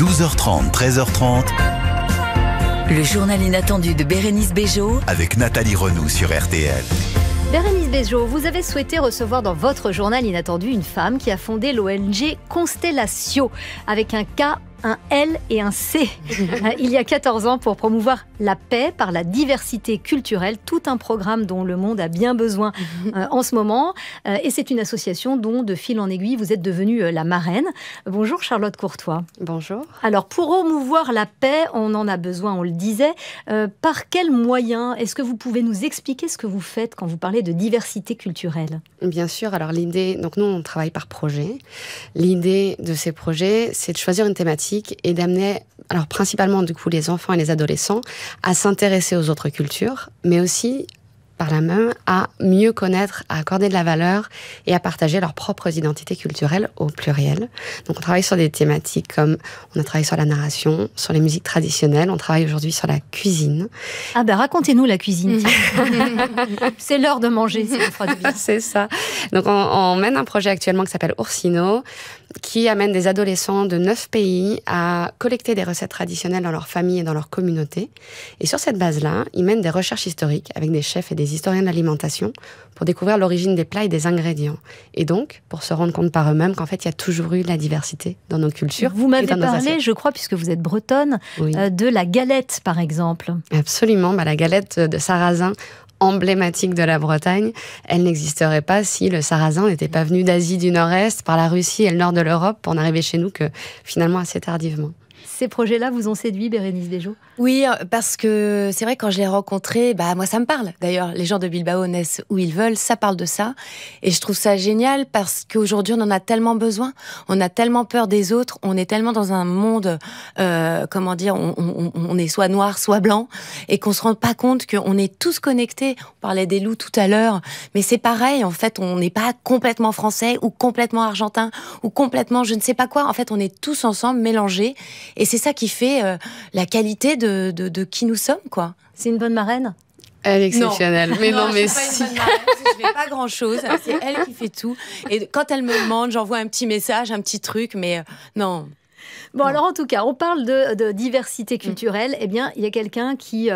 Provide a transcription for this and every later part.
12h30, 13h30. Le journal inattendu de Bérénice Bejo Avec Nathalie Renou sur RTL. Bérénice Bejo, vous avez souhaité recevoir dans votre journal inattendu une femme qui a fondé l'ONG Constellatio avec un K, un L et un C. Il y a 14 ans pour promouvoir la paix par la diversité culturelle, tout un programme dont le monde a bien besoin en ce moment. Et c'est une association dont, de fil en aiguille, vous êtes devenue la marraine. Bonjour Charlotte Courtois. Bonjour. Alors pour promouvoir la paix, on en a besoin, on le disait. Par quels moyens? Est-ce que vous pouvez nous expliquer ce que vous faites quand vous parlez de diversité culturelle? Bien sûr. Alors l'idée, donc nous on travaille par projet. L'idée de ces projets, c'est de choisir une thématique et d'amener, alors principalement du coup les enfants et les adolescents, à s'intéresser aux autres cultures, mais aussi par la même à mieux connaître, à accorder de la valeur et à partager leurs propres identités culturelles au pluriel. Donc on travaille sur des thématiques comme, on a travaillé sur la narration, sur les musiques traditionnelles, on travaille aujourd'hui sur la cuisine. Ah ben racontez-nous la cuisine. C'est l'heure de manger, ça vous fera du bien. C'est ça. Donc on mène un projet actuellement qui s'appelle Ursino, qui amène des adolescents de 9 pays à collecter des recettes traditionnelles dans leur famille et dans leur communauté. Et sur cette base-là, ils mènent des recherches historiques avec des chefs et des historiens de l'alimentation pour découvrir l'origine des plats et des ingrédients. Et donc, pour se rendre compte par eux-mêmes qu'en fait, il y a toujours eu de la diversité dans nos cultures. Vous m'avez parlé, je crois, puisque vous êtes bretonne, oui, de la galette, par exemple. Absolument. La galette de sarrasin, emblématique de la Bretagne, elle n'existerait pas si le sarrasin n'était pas venu d'Asie du Nord-Est, par la Russie et le nord de l'Europe, pour n'arriver chez nous que finalement assez tardivement. Ces projets-là vous ont séduit, Bérénice Bejo? Oui, parce que c'est vrai, quand je l'ai rencontré, moi ça me parle. D'ailleurs, les gens de Bilbao naissent où ils veulent, ça parle de ça. Et je trouve ça génial parce qu'aujourd'hui, on en a tellement besoin. On a tellement peur des autres. On est tellement dans un monde, on est soit noir, soit blanc. Et qu'on se rend pas compte qu'on est tous connectés. On parlait des loups tout à l'heure. Mais c'est pareil, en fait, on n'est pas complètement français ou complètement argentin ou complètement je ne sais pas quoi. En fait, on est tous ensemble, mélangés. Et c'est ça qui fait la qualité de qui nous sommes, quoi. C'est une bonne marraine? Elle est exceptionnelle. Non. Mais non, mais je suis pas une bonne marraine, je fais pas grand-chose. C'est elle qui fait tout. Et quand elle me demande, j'envoie un petit message, un petit truc, mais non. Bon, alors en tout cas, on parle de diversité culturelle. Eh bien, il y a quelqu'un qui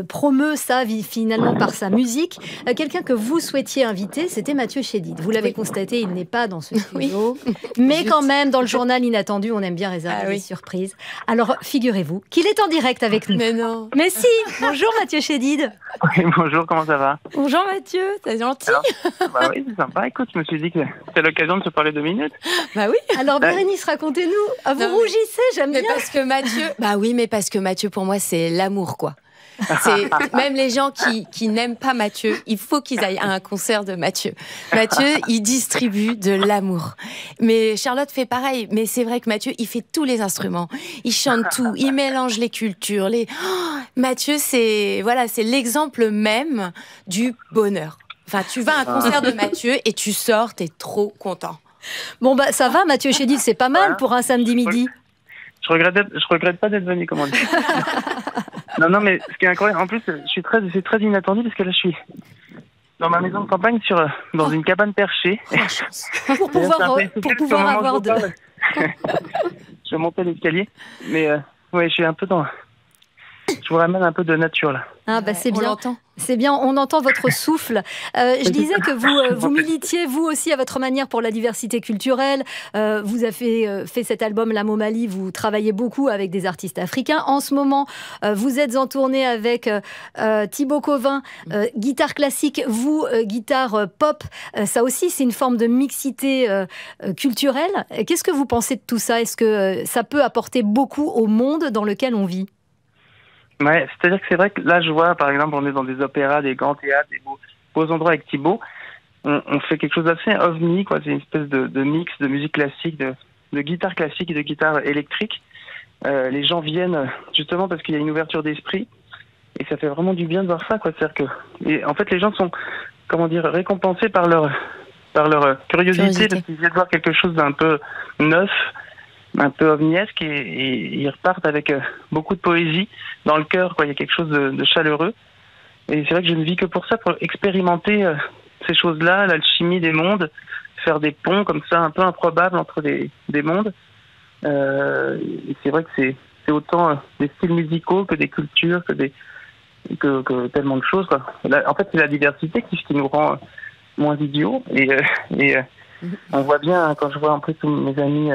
promeut ça finalement par sa musique. Quelqu'un que vous souhaitiez inviter, c'était Mathieu Chédid. Vous l'avez constaté, il n'est pas dans ce studio. Mais quand même, dans le journal inattendu, on aime bien réserver des surprises. Alors, figurez-vous qu'il est en direct avec nous. Mais non. Mais si. Bonjour Mathieu Chédid. Oui, bonjour, comment ça va? Bonjour Mathieu, t'es gentil. Alors, oui, c'est sympa. Écoute, je me suis dit que c'était l'occasion de se parler 2 minutes. Bah oui. Alors Bérénice, racontez-nous. Ah, vous rougissez, j'aime bien. Parce que Mathieu, mais parce que Mathieu, pour moi, c'est l'amour, quoi. Même les gens qui n'aiment pas Mathieu, il faut qu'ils aillent à un concert de Mathieu. Mathieu, il distribue de l'amour. Mais Charlotte fait pareil. Mais c'est vrai que Mathieu, il fait tous les instruments. Il chante tout. Il mélange les cultures. Mathieu, c'est l'exemple même du bonheur. Enfin, tu vas à un concert de Mathieu et tu sors, t'es trop content. Bon, ça va, Mathieu Chédid, c'est pas mal pour un samedi midi. Je regrette pas d'être venu, comment dire. Non, mais ce qui est incroyable, en plus, c'est très inattendu parce que là, je suis dans ma maison de campagne, dans une cabane perchée. Pour pouvoir avoir de... Je vais monter l'escalier, mais je suis un peu dans... Je vous ramène un peu de nature, là. Ah, c'est bien. C'est bien, on entend votre souffle. Je disais que vous militiez, vous aussi, à votre manière, pour la diversité culturelle. Vous avez fait cet album La Momali, vous travaillez beaucoup avec des artistes africains. En ce moment, vous êtes en tournée avec Thibaut Covin, guitare classique, vous, guitare pop. Ça aussi, c'est une forme de mixité culturelle. Qu'est-ce que vous pensez de tout ça? Est-ce que ça peut apporter beaucoup au monde dans lequel on vit? Ouais, c'est-à-dire que c'est vrai que là, je vois, par exemple, on est dans des opéras, des grands théâtres, des beaux endroits avec Thibaut. On fait quelque chose d'assez ovni, quoi. C'est une espèce de mix de musique classique, de guitare classique et de guitare électrique. Les gens viennent justement parce qu'il y a une ouverture d'esprit et ça fait vraiment du bien de voir ça, quoi. C'est-à-dire que, en fait, les gens sont, récompensés par leur curiosité parce qu'ils viennent voir quelque chose d'un peu neuf, un peu ovniesque, et ils repartent avec beaucoup de poésie dans le cœur, quoi. Il y a quelque chose de chaleureux. Et c'est vrai que je ne vis que pour ça, pour expérimenter ces choses-là, l'alchimie des mondes, faire des ponts comme ça un peu improbables entre des mondes. Et c'est vrai que c'est autant des styles musicaux que des cultures, que tellement de choses, quoi. En fait, c'est la diversité qui nous rend moins idiots. Et on voit bien, quand je vois un peu tous mes amis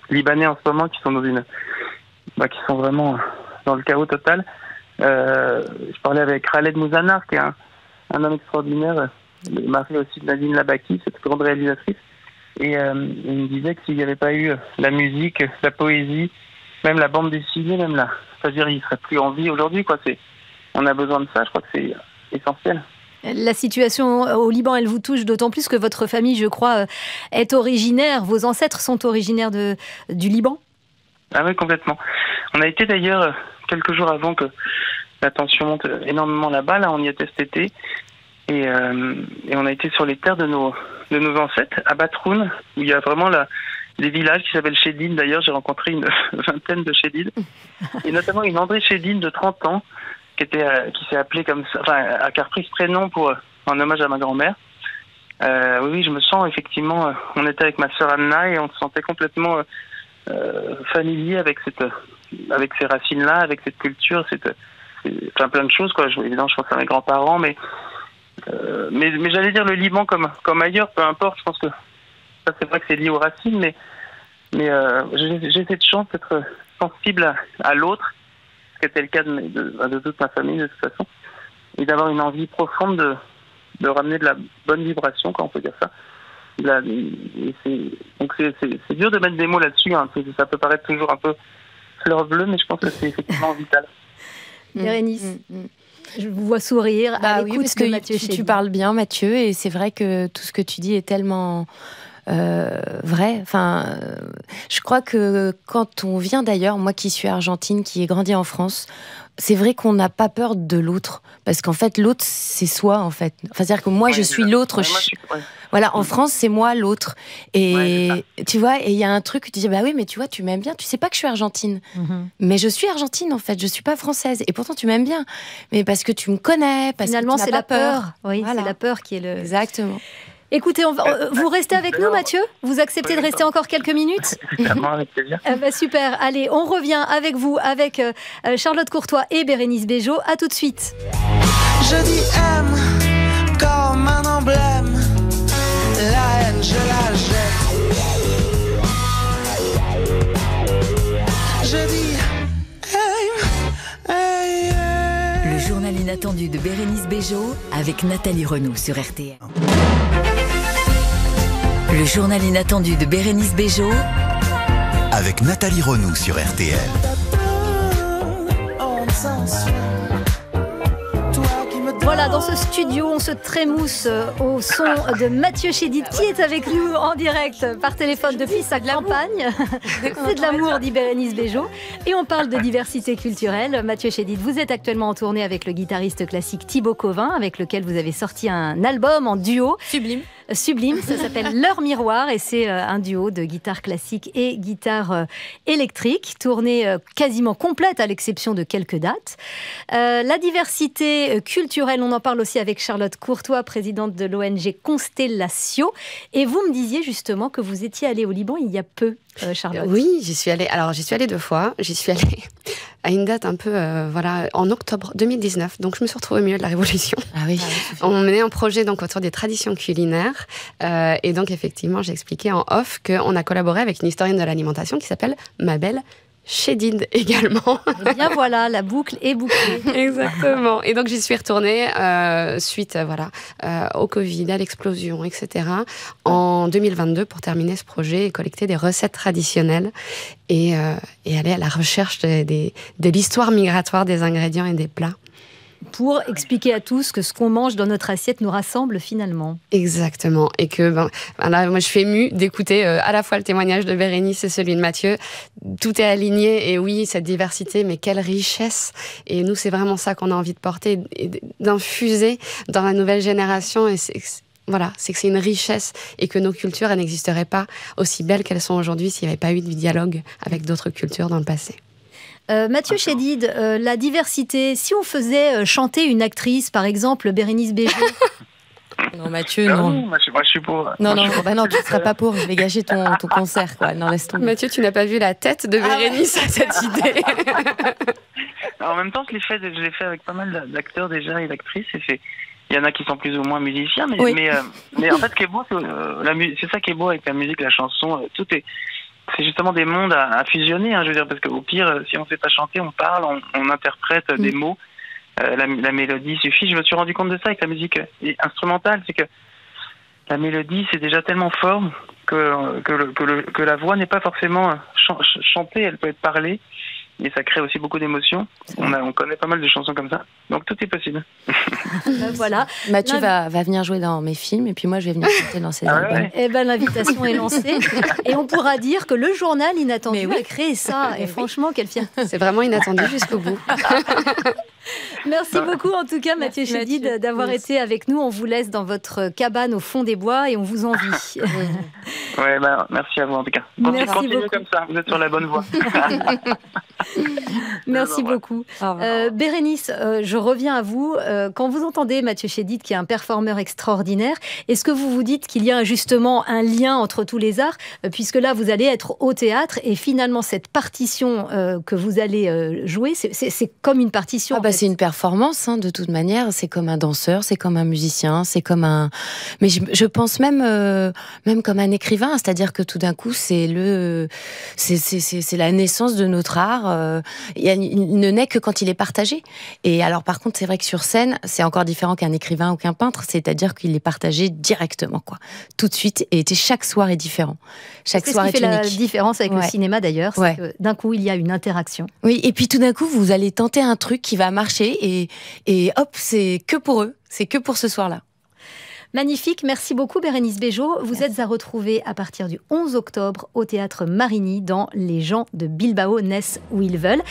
libanais en ce moment qui sont qui sont vraiment dans le chaos total. Je parlais avec Khaled Mouzanar, qui est un homme extraordinaire, le mari aussi de Nadine Labaki, cette grande réalisatrice. Et il me disait que s'il n'y avait pas eu la musique, la poésie, même la bande dessinée, c'est-à-dire il serait plus en vie aujourd'hui, quoi. On a besoin de ça, je crois que c'est essentiel. La situation au Liban, elle vous touche d'autant plus que votre famille, je crois, est originaire, vos ancêtres sont originaires du Liban? Ah oui, complètement. On a été d'ailleurs quelques jours avant que la tension monte énormément là-bas, là on y était cet été, et on a été sur les terres de nos ancêtres, à Batroun, où il y a vraiment des villages qui s'appellent Chédine. D'ailleurs, j'ai rencontré une vingtaine de Chédines, et notamment une André Chédine de 30 ans, qui s'est appelée comme ça, qui a repris ce prénom en hommage à ma grand-mère. Oui, je me sens effectivement, on était avec ma sœur Anna et on se sentait complètement familier avec ces racines-là, avec cette culture, plein de choses, quoi. Évidemment, je pense à mes grands-parents, mais j'allais dire le Liban comme ailleurs, peu importe. Je pense que ça, c'est vrai que c'est lié aux racines, mais j'ai cette chance d'être sensible à l'autre, ce qui était le cas de toute ma famille de toute façon, et d'avoir une envie profonde de ramener de la bonne vibration, quand on peut dire ça. Donc c'est dur de mettre des mots là-dessus, hein. Ça peut paraître toujours un peu fleur bleue, mais je pense que c'est effectivement vital. Bérénice, je vous vois sourire. Oui, parce que tu parles bien, Mathieu, et c'est vrai que tout ce que tu dis est tellement vrai. Enfin, je crois que quand on vient d'ailleurs, moi qui suis argentine, qui ai grandi en France, c'est vrai qu'on n'a pas peur de l'autre, parce qu'en fait l'autre c'est soi, en fait. Enfin, c'est-à-dire que moi je suis l'autre. Voilà, en France c'est moi l'autre. Et tu vois, et il y a un truc où tu dis bah oui, mais tu vois, tu m'aimes bien. Tu sais pas que je suis argentine, mais je suis argentine en fait. Je suis pas française, et pourtant tu m'aimes bien. Mais parce que tu me connais, parce finalement que tu c'est n'as pas la peur. peur. Oui, voilà. C'est la peur qui est le. Exactement. Écoutez, vous restez avec nous, Mathieu? Vous acceptez de rester encore quelques minutes? Évidemment, avec plaisir. Super. Allez, on revient avec vous, avec Charlotte Courtois et Bérénice Bejo. À tout de suite. Je dis aime comme un emblème. La haine, je la jette. Je dis Le journal inattendu de Bérénice Bejo avec Nathalie Renaud sur RTL. Le journal inattendu de Bérénice Bejo avec Nathalie Renaud sur RTL. Voilà, dans ce studio, on se trémousse au son de Mathieu Chédid, qui est avec nous en direct par téléphone depuis sa campagne. C'est de l'amour, dit Bérénice Bejo. Et on parle de diversité culturelle. Mathieu Chédid, vous êtes actuellement en tournée avec le guitariste classique Thibaut Covin, avec lequel vous avez sorti un album en duo. Sublime, ça s'appelle Leur Miroir, et c'est un duo de guitare classique et guitare électrique, tournée quasiment complète à l'exception de quelques dates. La diversité culturelle, on en parle aussi avec Charlotte Courtois, présidente de l'ONG Constellatio. Et vous me disiez justement que vous étiez allée au Liban il y a peu, Charlotte. Oui, j'y suis allée. Alors, j'y suis allée 2 fois. J'y suis allée à une date un peu, en octobre 2019. Donc, je me suis retrouvée au milieu de la Révolution. Ah oui. On menait un projet donc autour des traditions culinaires. Et donc, effectivement, j'ai expliqué en off qu'on a collaboré avec une historienne de l'alimentation qui s'appelle Mabel Chédid également. Et bien voilà, la boucle est bouclée. Exactement. Et donc j'y suis retournée suite au Covid, à l'explosion, etc. en 2022 pour terminer ce projet et collecter des recettes traditionnelles et aller à la recherche de l'histoire migratoire des ingrédients et des plats. Pour expliquer à tous que ce qu'on mange dans notre assiette nous rassemble finalement. Exactement. Et que là, moi, je suis émue d'écouter à la fois le témoignage de Bérénice et celui de Mathieu. Tout est aligné. Et oui, cette diversité, mais quelle richesse. Et nous, c'est vraiment ça qu'on a envie de porter, et d'infuser dans la nouvelle génération. Et c'est que c'est une richesse et que nos cultures, elles n'existeraient pas aussi belles qu'elles sont aujourd'hui s'il n'y avait pas eu de dialogue avec d'autres cultures dans le passé. Mathieu Chédid, la diversité, si on faisait chanter une actrice, par exemple Bérénice Bejo, Non, Mathieu, non. Moi, je suis pour. Non, bah non, tu ne seras pas pour. Je vais gâcher ton concert, quoi. Non, laisse tomber. Mathieu, tu n'as pas vu la tête de Bérénice à cette idée. En même temps, je l'ai fait avec pas mal d'acteurs déjà et d'actrices. Il y en a qui sont plus ou moins musiciens, mais en fait, ce qui est beau, c'est ça qui est beau avec la musique, la chanson. C'est justement des mondes à fusionner. Je veux dire, parce qu'au pire, si on ne sait pas chanter, on parle, on interprète des mots. La mélodie suffit. Je me suis rendu compte de ça avec la musique instrumentale, c'est que la mélodie, c'est déjà tellement fort que la voix n'est pas forcément chantée, elle peut être parlée. Et ça crée aussi beaucoup d'émotions. On connaît pas mal de chansons comme ça. Donc tout est possible. Voilà. Mathieu va venir jouer dans mes films et puis moi je vais venir chanter dans ses albums. Ouais. Eh ben, l'invitation est lancée. Et on pourra dire que le journal inattendu a créé ça. Et franchement, quelle fierté. C'est vraiment inattendu jusqu'au bout. Merci beaucoup en tout cas Mathieu Chédid d'avoir été avec nous. On vous laisse dans votre cabane au fond des bois et on vous envie. Ouais, merci à vous en tout cas. Continuez beaucoup. Comme ça, vous êtes sur la bonne voie. Merci beaucoup. Bérénice, je reviens à vous. Quand vous entendez Mathieu Chédid, qui est un performeur extraordinaire, est-ce que vous vous dites qu'il y a justement un lien entre tous les arts, puisque là vous allez être au théâtre et finalement cette partition que vous allez jouer, c'est comme une partition. C'est une performance, de toute manière. C'est comme un danseur, c'est comme un musicien, c'est comme un. Mais je pense même comme un écrivain, c'est-à-dire que tout d'un coup c'est la naissance de notre art. Il ne naît que quand il est partagé. Et alors par contre, c'est vrai que sur scène, c'est encore différent qu'un écrivain ou qu'un peintre, c'est-à-dire qu'il est partagé directement, tout de suite. Et chaque soir est différent. Chaque soir est unique. C'est ce qui fait la différence avec le cinéma d'ailleurs, c'est que d'un coup il y a une interaction. Oui, et puis tout d'un coup vous allez tenter un truc qui va marcher et hop, c'est que pour eux, c'est que pour ce soir-là. Magnifique, merci beaucoup Bérénice Bejo. Vous êtes à retrouver à partir du 11 octobre au Théâtre Marigny dans Les gens de Bilbao naissent où ils veulent.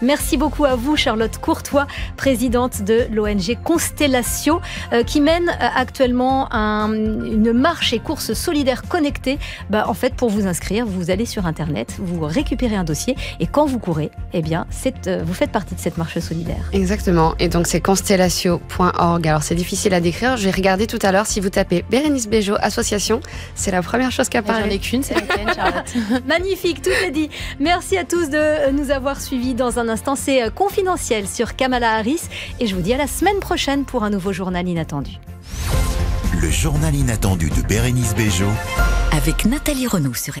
Merci beaucoup à vous Charlotte Courtois, présidente de l'ONG Constellatio, qui mène actuellement une marche et course solidaire connectée. En fait, pour vous inscrire, vous allez sur Internet, vous récupérez un dossier et quand vous courez, vous faites partie de cette marche solidaire. Exactement, et donc c'est constellatio.org. Alors c'est difficile à décrire, j'ai regardé tout à l'heure. Si vous tapez Bérénice Bejo association, c'est la première chose qui apparaît. J'en ai qu'une, c'est la tienne, Charlotte. Magnifique, tout est dit. Merci à tous de nous avoir suivis. Dans un instant, c'est Confidentiel sur Kamala Harris. Et je vous dis à la semaine prochaine pour un nouveau journal inattendu. Le journal inattendu de Bérénice Bejo avec Nathalie Renaud sur